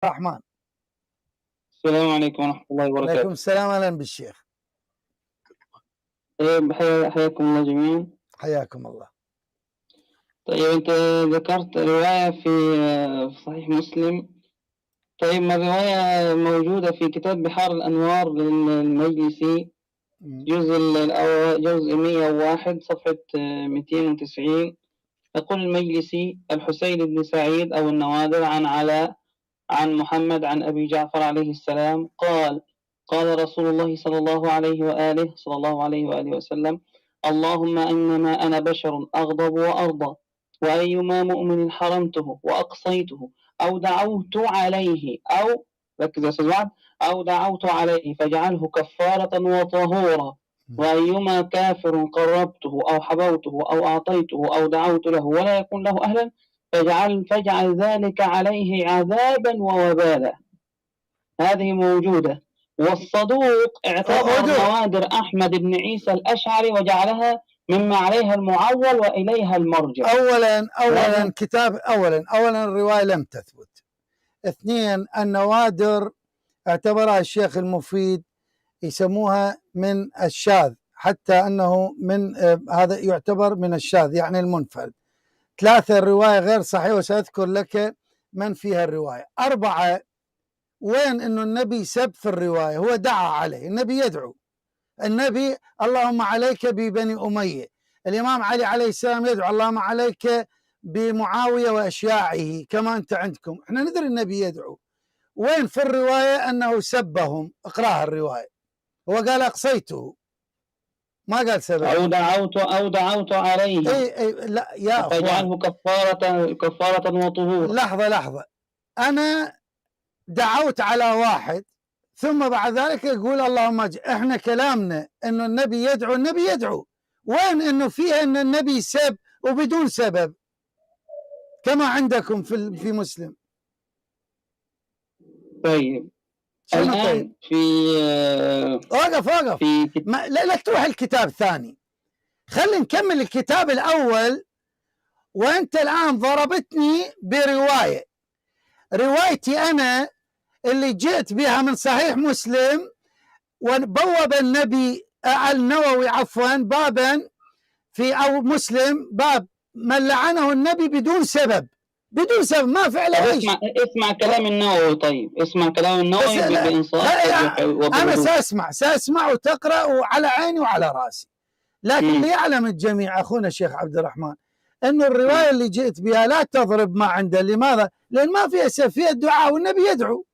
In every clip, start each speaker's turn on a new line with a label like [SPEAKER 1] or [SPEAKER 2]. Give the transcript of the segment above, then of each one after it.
[SPEAKER 1] الرحمن.
[SPEAKER 2] السلام عليكم ورحمة الله
[SPEAKER 1] عليكم
[SPEAKER 2] وبركاته.
[SPEAKER 1] السلام، أهلا بالشيخ.
[SPEAKER 2] طيب حياكم الله جميعا.
[SPEAKER 1] حياكم الله.
[SPEAKER 2] طيب أنت ذكرت رواية في صحيح مسلم. طيب ما الرواية موجودة في كتاب بحار الأنوار للمجلسي، جزء 101 صفحة 290. يقول المجلسي: الحسين بن سعيد أو النوادر عن علاء عن محمد عن أبي جعفر عليه السلام قال: قال رسول الله صلى الله عليه وآله وسلم: اللهم إنما أنا بشر أغضب وأرضى، وأيما مؤمن حرمته وأقصيته أو دعوت عليه ركز يا أستاذ وعد، أو دعوت عليه فاجعله كفارة وطهورا، وأيما كافر قربته أو حبوته أو أعطيته أو دعوت له ولا يكون له أهلا فاجعل ذلك عليه عذابا ووبالا. هذه موجودة. والصدوق اعتبر نوادر أحمد بن عيسى الأشعري وجعلها مما عليها المعول وإليها المرجع.
[SPEAKER 1] أولا الرواية لم تثبت. اثنين، النوادر اعتبرها الشيخ المفيد يسموها من الشاذ، حتى أنه من هذا يعتبر من الشاذ يعني المنفرد. ثلاثة، الرواية غير صحيحة وسأذكر لك من فيها الرواية. أربعة، وين أنه النبي سب في الرواية؟ هو دعا عليه، النبي يدعو، النبي اللهم عليك ببني أمية، الإمام علي عليه السلام يدعو اللهم عليك بمعاوية وأشياعه كما أنت عندكم. احنا ندري النبي يدعو. وين في الرواية أنه سبهم؟ اقراها الرواية. هو قال أقصيته، ما قال سبب.
[SPEAKER 2] أو دعوت عليه.
[SPEAKER 1] اي لا يا أخوان،
[SPEAKER 2] فاجعله كفارة وطهورا.
[SPEAKER 1] لحظة، أنا دعوت على واحد ثم بعد ذلك يقول اللهم احنا كلامنا انه النبي يدعو، النبي يدعو. وين انه فيها ان النبي سب وبدون سبب كما عندكم في مسلم؟
[SPEAKER 2] طيب
[SPEAKER 1] الآن
[SPEAKER 2] طيب؟ في
[SPEAKER 1] وقف لا تروح الكتاب الثاني، خلينا نكمل الكتاب الأول. وأنت الآن ضربتني روايتي أنا اللي جئت بها من صحيح مسلم، وبوب النووي بابا أو مسلم باب من لعنه النبي بدون سبب ما فعل ايش.
[SPEAKER 2] اسمع كلام النووي. طيب اسمع كلام النووي بإنصاف.
[SPEAKER 1] أنا سأسمع وتقرأ وعلى عيني وعلى راسي، لكن ليعلم الجميع أخونا الشيخ عبد الرحمن أن الرواية اللي جئت بها لا تضرب ما عنده. لماذا؟ لأن ما فيها سب، فيها الدعاء، والنبي يدعو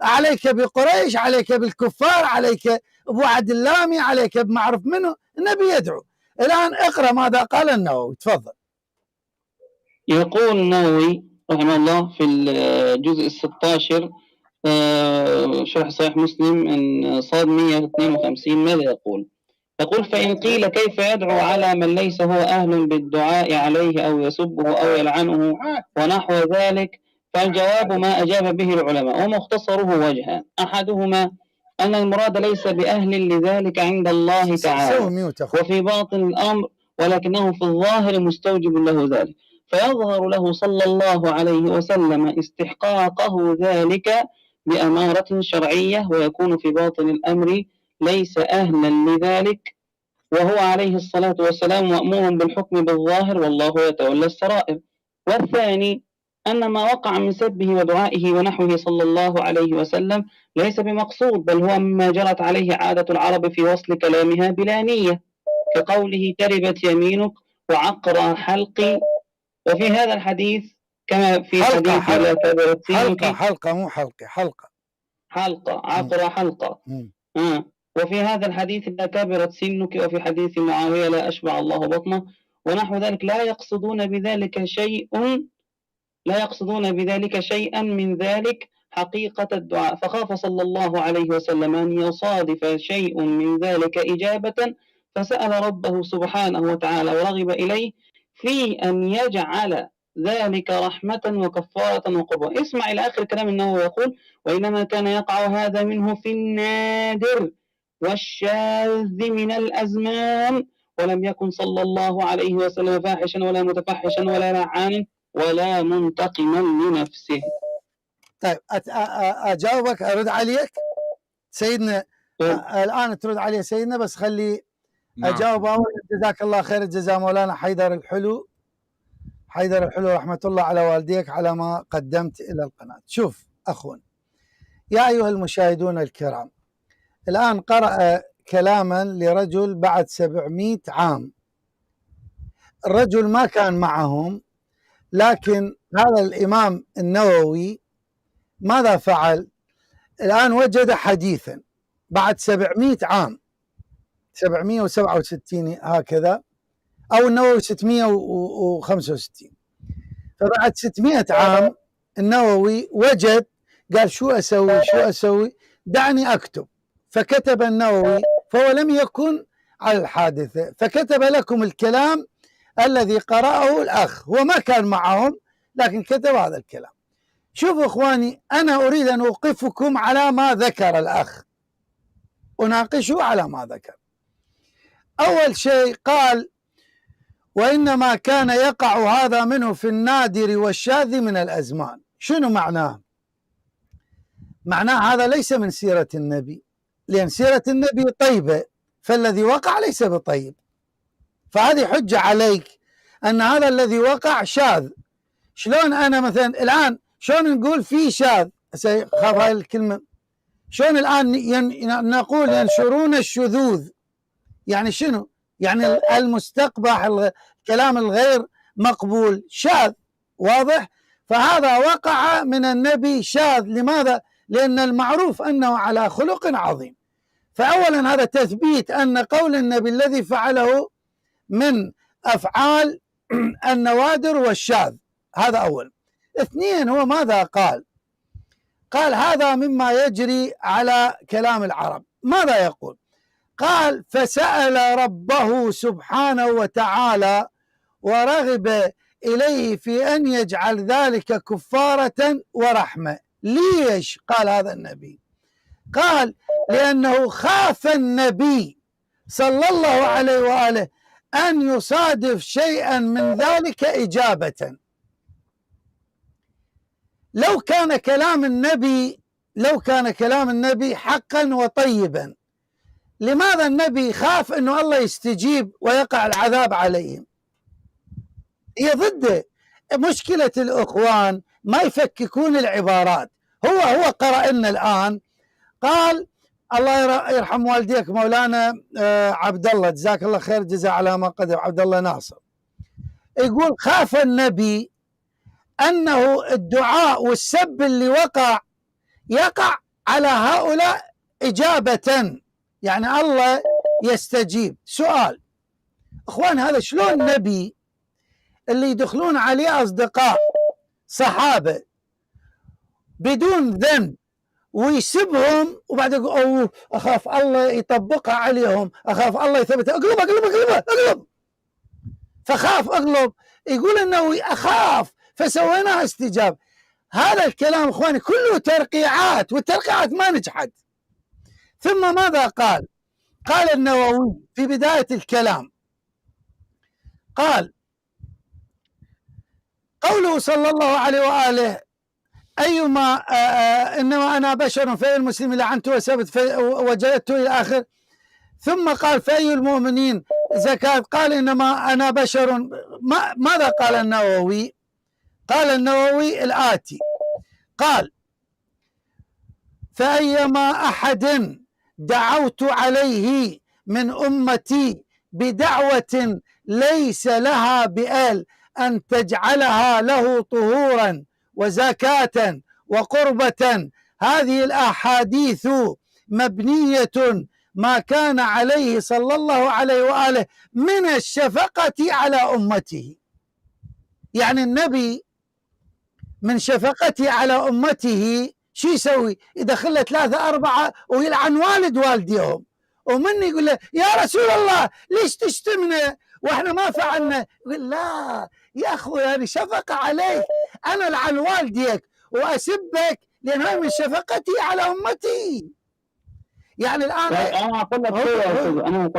[SPEAKER 1] عليك بقريش، عليك بالكفار، عليك بوعد اللامي، عليك بمعرف منه، النبي يدعو. الآن اقرأ ماذا قال النووي، تفضل.
[SPEAKER 2] يقول النووي رحمه الله في الجزء 16 شرح صحيح مسلم من صاد 152 ماذا يقول؟ يقول: فإن قيل كيف يدعو على من ليس هو أهل بالدعاء عليه أو يسبه أو يلعنه ونحو ذلك، فالجواب ما أجاب به العلماء، ومختصره وجهان: أحدهما أن المراد ليس بأهل لذلك عند الله تعالى وفي باطن الأمر، ولكنه في الظاهر مستوجب له ذلك، فيظهر له صلى الله عليه وسلم استحقاقه ذلك بأمارة شرعية، ويكون في باطن الأمر ليس أهلا لذلك، وهو عليه الصلاة والسلام مأمور بالحكم بالظاهر والله يتولى السرائر. والثاني أن ما وقع من سبه ودعائه ونحوه صلى الله عليه وسلم ليس بمقصود، بل هو مما جرت عليه عادة العرب في وصل كلامها بلا نية، كقوله تربت يمينك وعقر حلقي. وفي هذا الحديث كما في حديث لا كبرت سنك عقر حلقة. وفي هذا الحديث لا كبرت سنك، وفي حديث معاوية لا أشبع الله بطنه ونحو ذلك، لا يقصدون بذلك شيئا من ذلك حقيقة الدعاء، فخاف صلى الله عليه وسلم أن يصادف شيء من ذلك إجابة، فسأل ربه سبحانه وتعالى ورغب إليه في أن يجعل ذلك رحمة وكفارة وقربة. اسمع إلى آخر كلام النووي يقول: وإنما كان يقع هذا منه في النادر والشاذ من الأزمان، ولم يكن صلى الله عليه وسلم فاحشا ولا متفحشا ولا لعانا ولا منتقما لنفسه.
[SPEAKER 1] طيب اجاوبك، ارد عليك سيدنا. الان ترد علي سيدنا، بس خلي اجاوب اول. جزاك الله خير الجزاء مولانا حيدر الحلو. حيدر الحلو رحمه الله على والديك على ما قدمت الى القناه. شوف اخوان، يا ايها المشاهدون الكرام، الان قرأ كلاما لرجل بعد 700 عام. الرجل ما كان معهم، لكن هذا الامام النووي ماذا فعل؟ الان وجد حديثا بعد 700 عام، 767 هكذا، أو النووي 665. فبعد 600 عام النووي وجد، قال شو أسوي؟ دعني أكتب. فكتب النووي، فهو لم يكن على الحادثة، فكتب لكم الكلام الذي قرأه الأخ. هو ما كان معهم، لكن كتب هذا الكلام. شوفوا إخواني، أنا أريد أن أوقفكم على ما ذكر الأخ، أناقشه على ما ذكر. أول شيء قال: وإنما كان يقع هذا منه في النادر والشاذ من الأزمان. شنو معناه؟ معناه هذا ليس من سيرة النبي، لأن سيرة النبي طيبة، فالذي وقع ليس بطيب. فهذه حجة عليك أن هذا الذي وقع شاذ. شلون أنا مثلا الآن شلون نقول في شاذ؟ خاف هاي الكلمة. شلون الآن نقول ينشرون الشذوذ؟ يعني شنو؟ يعني المستقبح، الكلام الغير مقبول شاذ، واضح؟ فهذا وقع من النبي شاذ. لماذا؟ لأن المعروف أنه على خلق عظيم. فأولا هذا تثبيت أن قول النبي الذي فعله من أفعال النوادر والشاذ، هذا أول. اثنين، هو ماذا قال؟ قال هذا مما يجري على كلام العرب. ماذا يقول؟ قال: فسأل ربه سبحانه وتعالى ورغب إليه في أن يجعل ذلك كفارة ورحمة. ليش قال هذا النبي؟ قال: لأنه خاف النبي صلى الله عليه وآله أن يصادف شيئا من ذلك إجابة. لو كان كلام النبي حقا وطيبا، لماذا النبي خاف أنه الله يستجيب ويقع العذاب عليهم؟ هي ضده. مشكلة الإخوان ما يفككون العبارات. هو قرأ لنا الآن، قال الله يرحم والديك مولانا عبد الله، جزاك الله خير جزاء على ما قدم، عبد الله ناصر، يقول خاف النبي أنه الدعاء والسب اللي يقع على هؤلاء إجابة، يعني الله يستجيب. سؤال اخوان، هذا شلون نبي اللي يدخلون عليه اصدقاء صحابه بدون ذنب ويسبهم، وبعد يقول اوه اخاف الله يطبقها عليهم، اخاف الله يثبتها، اقلب فخاف اقلب، يقول انه اخاف فسويناها استجاب. هذا الكلام اخواني كله ترقيعات، والترقيعات ما نجحت. ثم ماذا قال؟ قال النووي في بداية الكلام، قال: قوله صلى الله عليه وآله أيما إنما أنا بشر فأي المسلم لعنت وسبت وجدته إلى آخر. ثم قال: فأي المؤمنين زكاة؟ قال: إنما أنا بشر. ماذا قال النووي؟ قال النووي الآتي، قال: فأيما أحد دعوت عليه من أمتي بدعوة ليس لها بآل أن تجعلها له طهورا وزكاة وقربة، هذه الأحاديث مبنية ما كان عليه صلى الله عليه وآله من الشفقة على أمته. يعني النبي من شفقته على أمته شو يسوي؟ يدخل 3 4 ويلعن والديهم، ومن يقول له يا رسول الله ليش تشتمنا واحنا ما فعلنا؟ يقول لا يا اخوي يعني شفقة عليك، انا العن والديك واسبك لان هاي من شفقتي على امتي. يعني الان
[SPEAKER 2] انا اقول لك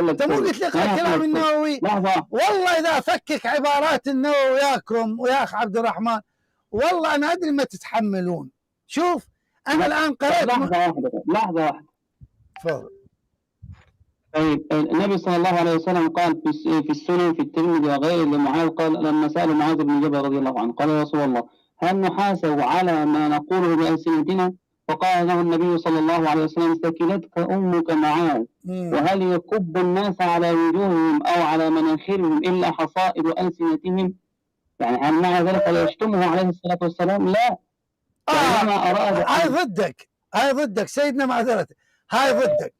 [SPEAKER 1] انت مو قلت لي كلام النووي؟ والله اذا افكك عبارات النووي وياكم ويا اخ عبد الرحمن، والله انا ادري ما تتحملون. شوف أنا الآن قرأت
[SPEAKER 2] لحظة واحدة.
[SPEAKER 1] تفضل.
[SPEAKER 2] طيب النبي صلى الله عليه وسلم قال في السنن في الترمذي وغيره لمعاذ، قال لما سأل معاذ بن جبل رضي الله عنه قال يا رسول الله هل نحاسب على ما نقوله بألسنتنا؟ فقال له النبي صلى الله عليه وسلم ثكلتك أمك معاذ، وهل يكب الناس على وجوههم أو على مناخرهم إلا حصائد ألسنتهم؟ يعني هل مع ذلك يشتمه عليه الصلاة والسلام؟ لا.
[SPEAKER 1] هاي ضدك سيدنا، معذرة، هاي ضدك.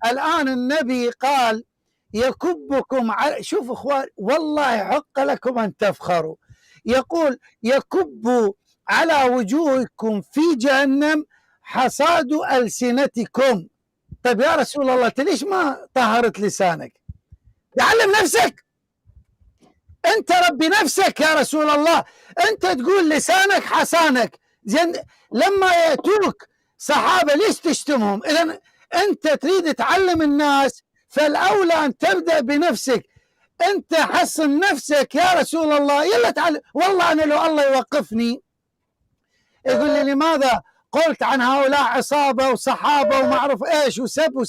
[SPEAKER 1] الآن النبي قال يكبكم على، شوف اخوان والله حق لكم ان تفخروا، يقول يكب على وجوهكم في جهنم حصاد ألسنتكم. طيب يا رسول الله انت ليش ما طهرت لسانك؟ تعلم نفسك، انت ربي نفسك يا رسول الله. انت تقول لسانك حصانك، زين لما يأتوك صحابة ليش تشتمهم؟ اذا انت تريد تعلم الناس، فالاولى ان تبدا بنفسك. انت حصن نفسك يا رسول الله، يلا تعلم. والله انا لو الله يوقفني يقول لي لماذا قلت عن هؤلاء عصابه وصحابه وما اعرف ايش وسب،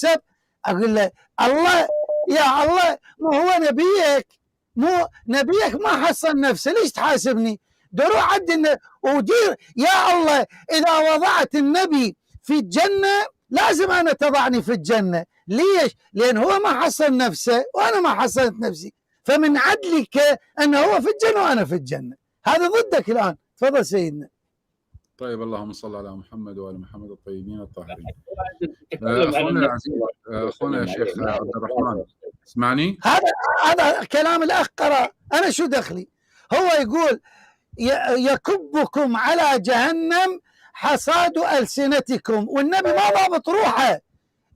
[SPEAKER 1] اقول له الله يا الله، مو هو نبيك، مو نبيك ما حصن نفسه، ليش تحاسبني؟ روح عد ودير يا الله. اذا وضعت النبي في الجنه لازم أنا تضعني في الجنة. ليش؟ لأن هو ما حصن نفسه وأنا ما حصنت نفسي، فمن عدلك أنه هو في الجنة وأنا في الجنة. هذا ضدك الآن. تفضل سيدنا.
[SPEAKER 3] طيب اللهم صل على محمد وآل محمد الطيبين الطاهرين. أخونا العزيز، أخونا يا شيخ عبد الرحمن اسمعني.
[SPEAKER 1] هذا كلام الأخ قرأ، أنا شو دخلي؟ هو يقول يكبكم على جهنم حصاد ألسنتكم، والنبي ما ضابط روحه،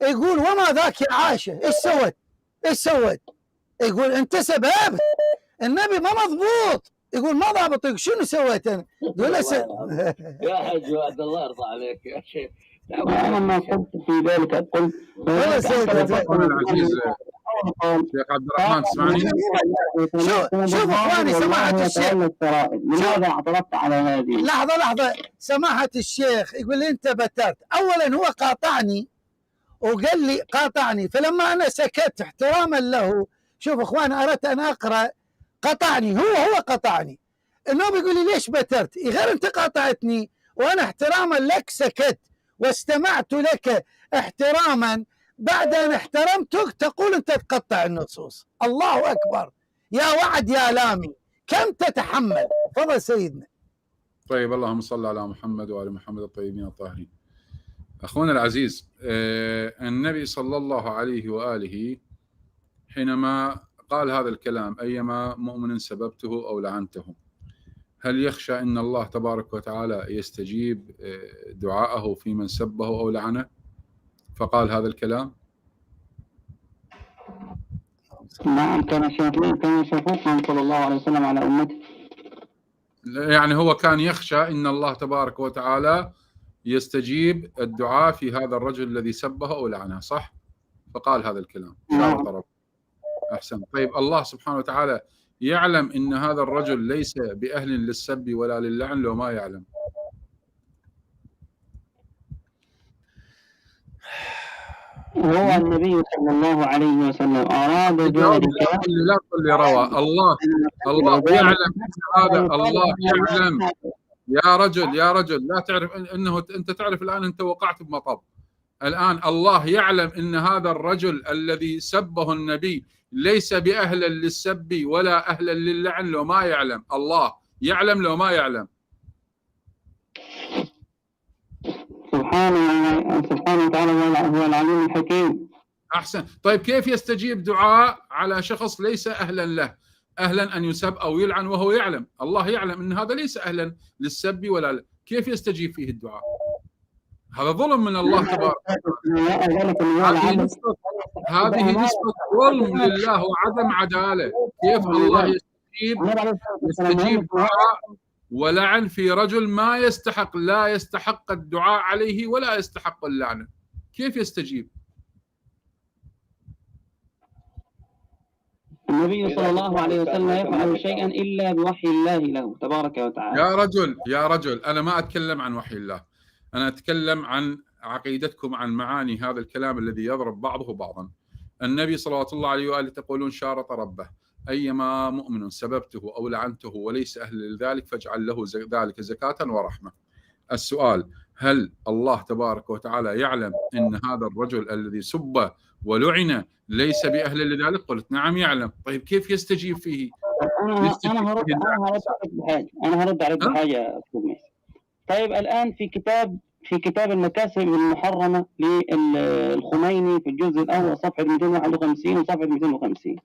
[SPEAKER 1] يقول وما ذاك يا عائشة ايش سوت؟ يقول انت سببت، النبي ما مضبوط، يقول ما ضابط. يقول شنو سويت انا؟ يقول
[SPEAKER 4] يا حج عبد الله يرضى عليك يا شيخ.
[SPEAKER 2] انا ما قلت في ذلك، قلت
[SPEAKER 3] اخونا العزيز شيخ عبد الرحمن تسمعني؟
[SPEAKER 1] شوف اخواني سماحة الشيخ،
[SPEAKER 2] لماذا اعترضت على هذه؟
[SPEAKER 1] لحظة سماحة الشيخ يقول لي انت بترت. اولا هو قاطعني وقال لي قاطعني، فلما انا سكت احتراما له، شوف اخوان اردت ان اقرا، قطعني هو قطعني. انه بيقول لي ليش بترت؟ غير انت قاطعتني وانا احتراما لك سكت واستمعت لك احتراما. بعد ان احترمتك تقول انت تقطع النصوص. الله اكبر، يا وعد يا لامي، كم تتحمل؟ تفضل سيدنا.
[SPEAKER 3] طيب اللهم صل على محمد وآل محمد الطيبين الطاهرين. أخونا العزيز، النبي صلى الله عليه وآله حينما قال هذا الكلام أيما مؤمن سببته أو لعنته، هل يخشى أن الله تبارك وتعالى يستجيب دعاءه في من سبه أو لعنه فقال هذا الكلام؟
[SPEAKER 2] نعم، كان شفوقا صلى الله عليه وسلم على أمته.
[SPEAKER 3] يعني هو كان يخشى أن الله تبارك وتعالى يستجيب الدعاء في هذا الرجل الذي سبه أو لعنه، صح؟ فقال هذا الكلام. أحسن. طيب الله سبحانه وتعالى يعلم أن هذا الرجل ليس بأهل للسب ولا للعن لو ما يعلم؟
[SPEAKER 2] هو النبي صلى الله عليه وسلم أراد ذلك.
[SPEAKER 3] لا تقل لي روى الله يعلم هذا، الله يعلم. يا رجل لا تعرف انه انت تعرف الان انت وقعت بمطب. الان الله يعلم ان هذا الرجل الذي سبه النبي ليس باهلا للسب ولا اهلا للعن لو ما يعلم. الله يعلم لو ما يعلم.
[SPEAKER 2] سبحانه وتعالى هو العليم الحكيم.
[SPEAKER 3] احسن. طيب كيف يستجيب دعاء على شخص ليس اهلا له، اهلا ان يسب او يلعن وهو يعلم؟ الله يعلم ان هذا ليس اهلا للسب ولا لا. كيف يستجيب فيه الدعاء؟ هذا ظلم من الله تبارك وتعالى. هذه نسبة ظلم لله وعدم عدالة. كيف الله يستجيب دعاء ولعن في رجل ما يستحق، لا يستحق الدعاء عليه ولا يستحق اللعنة؟ كيف يستجيب؟
[SPEAKER 2] النبي صلى الله عليه وسلم لا يفعل شيئا إلا بوحي الله له تبارك وتعالى.
[SPEAKER 3] يا رجل أنا ما أتكلم عن وحي الله، أنا أتكلم عن عقيدتكم، عن معاني هذا الكلام الذي يضرب بعضه بعضا. النبي صلوات الله عليه وآله تقولون شارط ربه أيما مؤمن سببته أو لعنته وليس أهل لذلك فاجعل له ذلك زكاة ورحمة. السؤال: هل الله تبارك وتعالى يعلم أن هذا الرجل الذي سب ولعن ليس بأهل لذلك؟ قلت نعم يعلم. طيب كيف يستجيب فيه؟
[SPEAKER 2] أنا هرد عليك بحاجة أستاذ ميس. طيب الآن في كتاب المكاسب المحرمة للخميني في الجزء الأول صفحة 251 وصفحة 250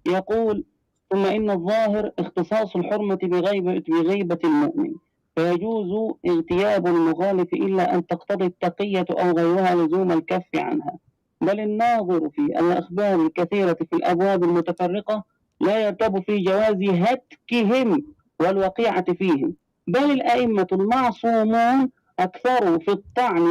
[SPEAKER 2] يقول: ثم إن الظاهر اختصاص الحرمة بغيبة المؤمن، فيجوز اغتياب المخالف إلا أن تقتضي التقية أو غيرها لزوم الكف عنها، بل الناظر في الأخبار الكثيرة في الأبواب المتفرقة لا يرتب في جواز هتكهم والوقيعة فيهم، بل الأئمة المعصومون أكثروا في الطعن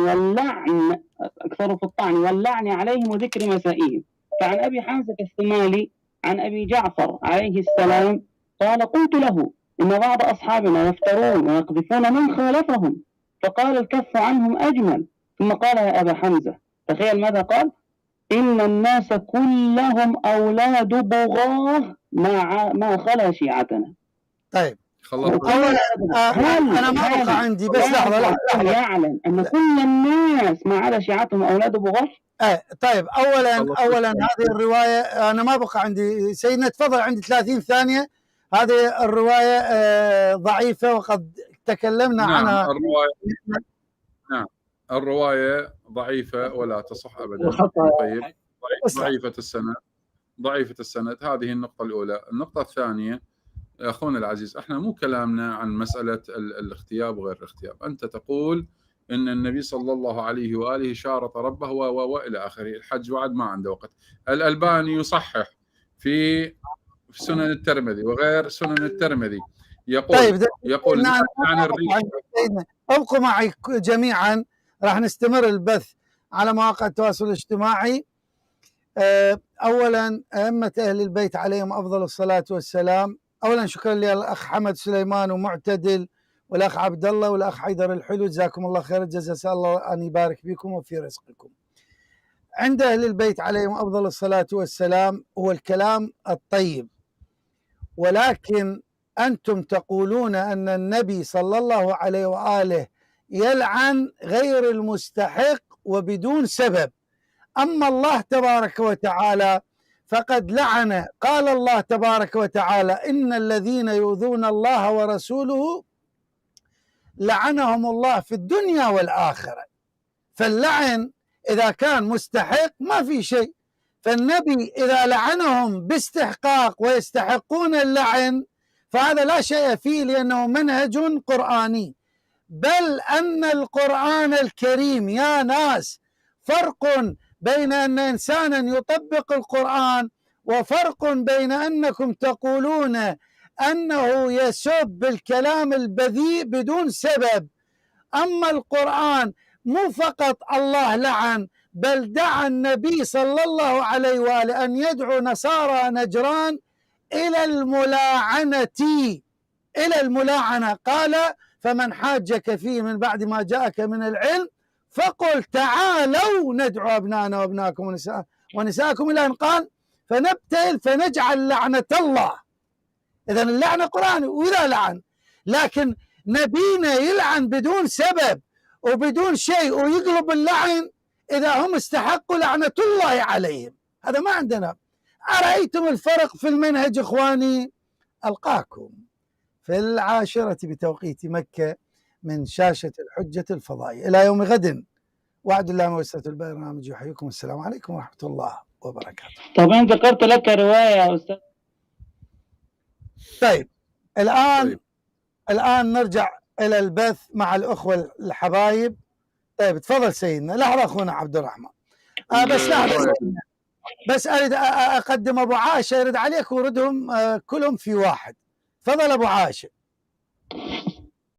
[SPEAKER 2] واللعن عليهم وذكر مسائهم. فعن أبي حمزة الثمالي عن أبي جعفر عليه السلام قال: قلت له: إن بعض أصحابنا يفترون ويقذفون من خالفهم، فقال: الكف عنهم أجمل. ثم قال: يا أبا حمزة، تخيل ماذا قال: إن الناس كلهم أولاد بغاه ما خلا شيعتنا.
[SPEAKER 1] طيب
[SPEAKER 3] أولا
[SPEAKER 1] أنا ما بقى عندي، بس لحظة
[SPEAKER 2] يعلم أن كل الناس ما عدا شيعتهم أولاد بغاه.
[SPEAKER 1] طيب أولا هذه الرواية أنا ما بقى عندي. سيدنا تفضل، عندي 30 ثانية. هذه الرواية ضعيفة وقد تكلمنا عنها.
[SPEAKER 3] الرواية ضعيفة ولا تصح أبدا. طيب ضعيفة السند. هذه النقطة الأولى. النقطة الثانية أخونا العزيز، احنا مو كلامنا عن مسألة الاغتياب وغير الاغتياب. أنت تقول إن النبي صلى الله عليه وآله شارط ربه وإلى آخره. الحج وعد ما عنده وقت. الألباني يصحح في سنن الترمذي وغير سنن الترمذي يقول يقول عن الريح.
[SPEAKER 1] ابقوا معي جميعا، راح نستمر البث على مواقع التواصل الاجتماعي. أولا أئمة أهل البيت عليهم أفضل الصلاة والسلام. أولا شكرا للأخ حمد سليمان ومعتدل والأخ عبد الله والأخ حيدر الحلو، جزاكم الله خير الجزاء، أسأل الله أن يبارك فيكم وفي رزقكم. عند أهل البيت عليهم أفضل الصلاة والسلام هو الكلام الطيب، ولكن أنتم تقولون أن النبي صلى الله عليه وآله يلعن غير المستحق وبدون سبب. أما الله تبارك وتعالى فقد لعن. قال الله تبارك وتعالى: إن الذين يؤذون الله ورسوله لعنهم الله في الدنيا والآخرة. فاللعن إذا كان مستحق ما في شيء، فالنبي إذا لعنهم باستحقاق ويستحقون اللعن فهذا لا شيء فيه، لأنه منهج قرآني. بل أن القرآن الكريم يا ناس فرق بين أن إنسانا يطبق القرآن وفرق بين أنكم تقولون أنه يسب الكلام البذيء بدون سبب. أما القرآن مو فقط الله لعن، بل دعا النبي صلى الله عليه وآله أن يدعو نصارى نجران إلى الملاعنة. قال: فمن حاجك فيه من بعد ما جاءك من العلم فقل تعالوا ندعو أبناءنا وأبناءكم ونساءكم إلى أن قال: فنبتهل فنجعل لعنة الله. إذن اللعنة قرآن وإذا لعن، لكن نبينا يلعن بدون سبب وبدون شيء ويقلب اللعن إذا هم استحقوا لعنة الله عليهم. هذا ما عندنا. أرأيتم الفرق في المنهج إخواني؟ ألقاكم في 10 بتوقيت مكة من شاشة الحجة الفضائية. إلى يوم غد، وعد الله مؤسسة البرنامج يحييكم. السلام عليكم ورحمة الله وبركاته.
[SPEAKER 2] طبعا ذكرت لك رواية يا أستاذ.
[SPEAKER 1] طيب الآن نرجع إلى البث مع الأخوة الحبايب. طيب تفضل سيدنا. لحظة أخونا عبد الرحمن، بس لحظة بس أريد أقدم أبو عاشا يرد عليك وردهم كلهم في واحد. تفضل أبو عاشا.